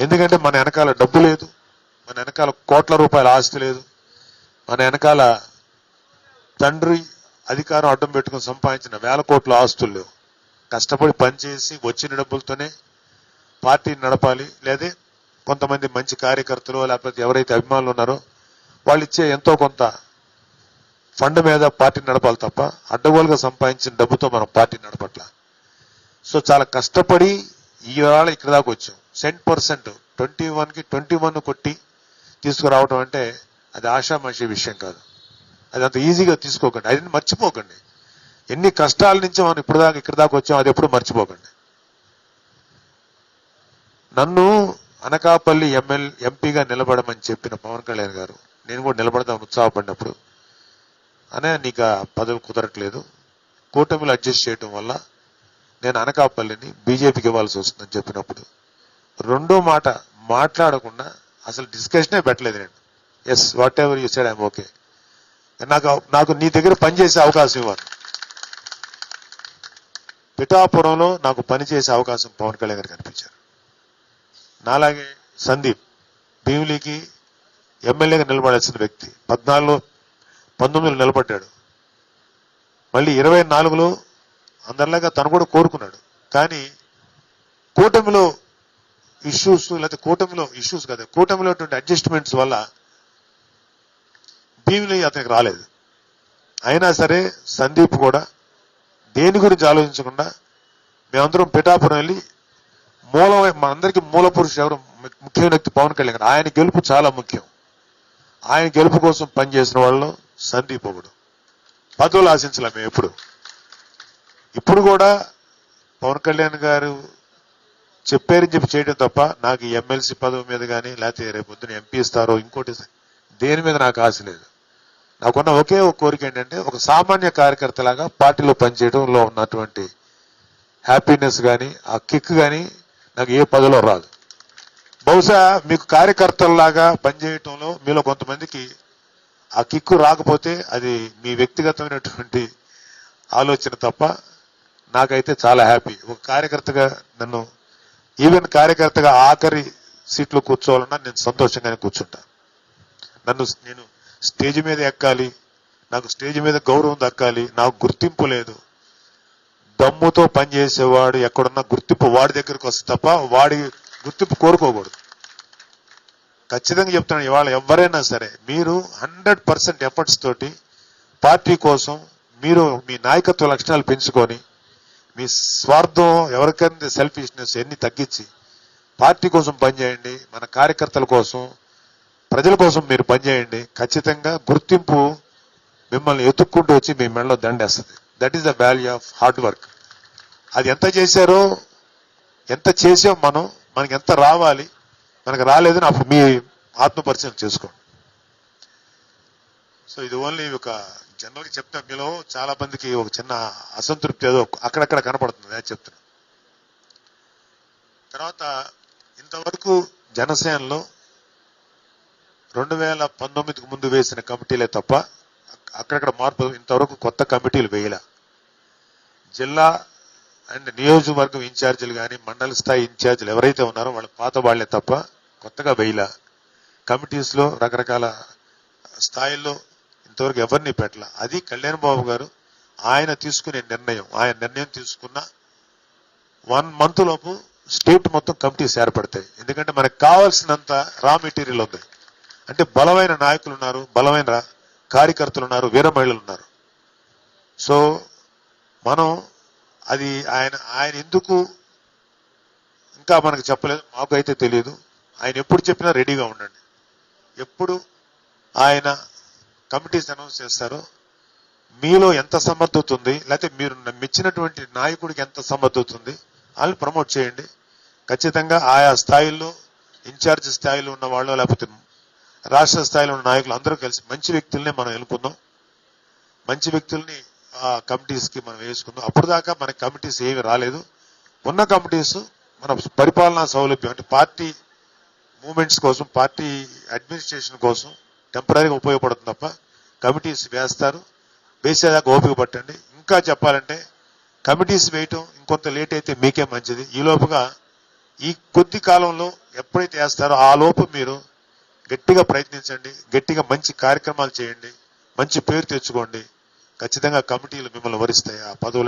ఎందుకంటే మన వెనకాల డబ్బు లేదు, మన వెనకాల కోట్ల రూపాయల ఆస్తి లేదు, మన వెనకాల తండ్రి అధికారం అడ్డం పెట్టుకుని సంపాదించిన వేల కోట్ల ఆస్తులు లేవు. కష్టపడి పనిచేసి వచ్చిన డబ్బులతోనే పార్టీని నడపాలి. లేదా కొంతమంది మంచి కార్యకర్తలు లేకపోతే ఎవరైతే అభిమానులు ఉన్నారో వాళ్ళు ఇచ్చే ఎంతో కొంత ఫండ్ మీద పార్టీని నడపాలి తప్ప అడ్డగోలుగా సంపాదించిన డబ్బుతో మనం పార్టీని నడపట్ల. సో చాలా కష్టపడి ఈవేళ ఇక్కడ దాకా వచ్చాం. 100% 21కి 21 కొట్టి తీసుకురావడం అంటే అది ఆషామాషి విషయం కాదు. అది అంత ఈజీగా తీసుకోకండి, అది మర్చిపోకండి. ఎన్ని కష్టాల నుంచి మనం ఇప్పుడు దాకా ఇక్కడ దాకా వచ్చాం, అది ఎప్పుడు మర్చిపోకండి. నన్ను అనకాపల్లి ఎంపీగా నిలబడమని చెప్పిన పవన్ కళ్యాణ్ గారు, నేను కూడా నిలబడదాం ఉత్సాహపడినప్పుడు, అనే నీకు ఆ పదవి కుదరట్లేదు, కూటమిలో అడ్జస్ట్ చేయడం వల్ల నేను అనకాపల్లిని బీజేపీకి ఇవ్వాల్సి వస్తుందని చెప్పినప్పుడు రెండో మాట మాట్లాడకుండా అసలు డిస్కషనే పెట్టలేదు. నేను yes whatever you said I'm okay. నాకు నీ దగ్గర పనిచేసే అవకాశం ఇవ్వాలి. పిఠాపురంలో నాకు పనిచేసే అవకాశం పవన్ కళ్యాణ్ గారు కనిపించారు. నాలాగే సందీప్ భీమిలికి ఎమ్మెల్యేగా నిలబడాల్సిన వ్యక్తి 19 నిలబడ్డాడు. మళ్ళీ 24లో అందరిలాగా తను కూడా కోరుకున్నాడు. కానీ కూటమిలో ఇష్యూస్ లేకపోతే కూటమిలో అడ్జస్ట్మెంట్స్ వల్ల భీమిలి అతనికి రాలేదు. అయినా సరే సందీప్ కూడా దేని గురించి ఆలోచించకుండా మేమందరం పిఠాపురం వెళ్ళి మనందరికీ మూల పురుషుడు ఎవరు, ముఖ్యమైన వ్యక్తి పవన్ కళ్యాణ్ గారు. ఆయన గెలుపు చాలా ముఖ్యం. ఆయన గెలుపు కోసం పనిచేసిన వాళ్ళు సందీప్ ఒకడు. పదవులు ఆశించలే మేము ఇప్పుడు కూడా పవన్ కళ్యాణ్ గారు చెప్పారని చెప్పి చేయడం తప్ప నాకు ఎమ్మెల్సీ పదవి మీద కానీ లేకపోతే రేపు పొద్దున ఎంపీ ఇస్తారో ఇంకోటి దేని మీద నాకు ఆశ లేదు. నాకున్న ఒకే ఒక కోరిక ఏంటంటే ఒక సామాన్య కార్యకర్తలాగా పార్టీలో పనిచేయడంలో ఉన్నటువంటి హ్యాపీనెస్ కానీ ఆ కిక్ కానీ నాకు ఏ పదవిలో రాదు. బహుశా మీకు కార్యకర్తల్లాగా పనిచేయటంలో మీలో కొంతమందికి ఆ కిక్కు రాకపోతే అది మీ వ్యక్తిగతమైనటువంటి ఆలోచన తప్ప నాకైతే చాలా హ్యాపీ. ఒక కార్యకర్తగా నన్ను ఈవెన్ కార్యకర్తగా ఆఖరి సీట్లో కూర్చోవాలన్నా నేను సంతోషంగానే కూర్చుంటా. నేను స్టేజ్ మీద ఎక్కాలి, నాకు స్టేజ్ మీద గౌరవం దక్కాలి, నాకు గుర్తింపు లేదు. దమ్ముతో పనిచేసేవాడు ఎక్కడున్నా గుర్తింపు వాడి దగ్గరకు వస్తే తప్ప వాడి గుర్తింపు కోరుకోకూడదు. ఖచ్చితంగా చెప్తున్నాను, ఇవాళ ఎవరైనా సరే మీరు 100% ఎఫర్ట్స్ తోటి పార్టీ కోసం మీరు మీ నాయకత్వ లక్షణాలు పెంచుకొని మీ స్వార్థం ఎవరికైనా సెల్ఫిష్నెస్ ఎన్ని తగ్గించి పార్టీ కోసం పనిచేయండి. మన కార్యకర్తల కోసం ప్రజల కోసం మీరు పనిచేయండి. ఖచ్చితంగా గుర్తింపు మిమ్మల్ని ఎత్తుక్కుంటూ వచ్చి మీ మెడలో దండేస్తుంది. That is the value of hard work. అది ఎంత చేశారో ఎంత చేసాం మనకి ఎంత రావాలి, మనకు రాలేదని అప్పుడు మీ ఆత్మపరిచయం చేసుకోండి. సో ఇది ఓన్లీ ఒక జనరల్గా చెప్తే మీలో చాలా మందికి ఒక చిన్న అసంతృప్తి ఏదో అక్కడక్కడ కనపడుతుంది, అది చెప్తున్నా. తర్వాత ఇంతవరకు జనసేనలో 2019కు ముందు వేసిన కమిటీలే తప్ప అక్కడక్కడ మార్పు, ఇంతవరకు కొత్త కమిటీలు వేయలే. జిల్లా అండ్ నియోజకవర్గం ఇన్ఛార్జీలు కానీ మండల స్థాయి ఇన్ఛార్జీలు ఎవరైతే ఉన్నారో వాళ్ళ పాత వాళ్లే తప్ప కొత్తగా వేయలే. కమిటీస్లో రకరకాల స్థాయిల్లో ఇంతవరకు ఎవరిని పెట్టాల. అది కళ్యాణ్ బాబు గారు ఆయన తీసుకునే నిర్ణయం. ఆయన నిర్ణయం తీసుకున్న 1 month లోపు స్టేట్ మొత్తం కమిటీస్ ఏర్పడతాయి. ఎందుకంటే మనకు కావాల్సినంత రా మెటీరియల్ ఉంది. అంటే బలమైన నాయకులు ఉన్నారు, బలమైన కార్యకర్తలు ఉన్నారు, వీర మహిళలు ఉన్నారు. సో మనం అది ఆయన ఎందుకు ఇంకా మనకు చెప్పలేదు, మాకు అయితే తెలియదు. ఆయన ఎప్పుడు చెప్పినా రెడీగా ఉండండి. ఎప్పుడు ఆయన కమిటీస్ అనౌన్స్ చేస్తారో మీలో ఎంత సమర్థత ఉంది, లేకపోతే మీరు మెచ్చినటువంటి నాయకుడికి ఎంత సమర్థత ఉంది వాళ్ళని ప్రమోట్ చేయండి. ఖచ్చితంగా ఆయా స్థాయిల్లో ఇన్ఛార్జ్ స్థాయిలో ఉన్న వాళ్ళు లేకపోతే రాష్ట్ర స్థాయిలో ఉన్న నాయకులు అందరూ కలిసి మంచి వ్యక్తుల్ని మనం ఎన్నుకుందాం. మంచి వ్యక్తుల్ని ఆ కమిటీస్కి మనం వేసుకుందాం. అప్పుడు దాకా మన కమిటీస్ ఏమి రాలేదు. ఉన్న కమిటీస్ మన పరిపాలనా సౌలభ్యం అంటే పార్టీ మూమెంట్స్ కోసం, పార్టీ అడ్మినిస్ట్రేషన్ కోసం టెంపరీగా ఉపయోగపడుతుంది తప్ప కమిటీస్ వేస్తారు. వేసేదాకా ఓపిక పట్టండి. ఇంకా చెప్పాలంటే కమిటీస్ వేయటం ఇంకొంత లేట్ అయితే మీకే మంచిది. ఈ లోపుగా ఈ కొద్ది కాలంలో ఎప్పుడైతే వేస్తారో ఆ లోపు మీరు గట్టిగా ప్రయత్నించండి, గట్టిగా మంచి కార్యక్రమాలు చేయండి, మంచి పేరు తెచ్చుకోండి. ఖచ్చితంగా కమిటీలు మిమ్మల్ని వరిస్తాయి. ఆ పదవులు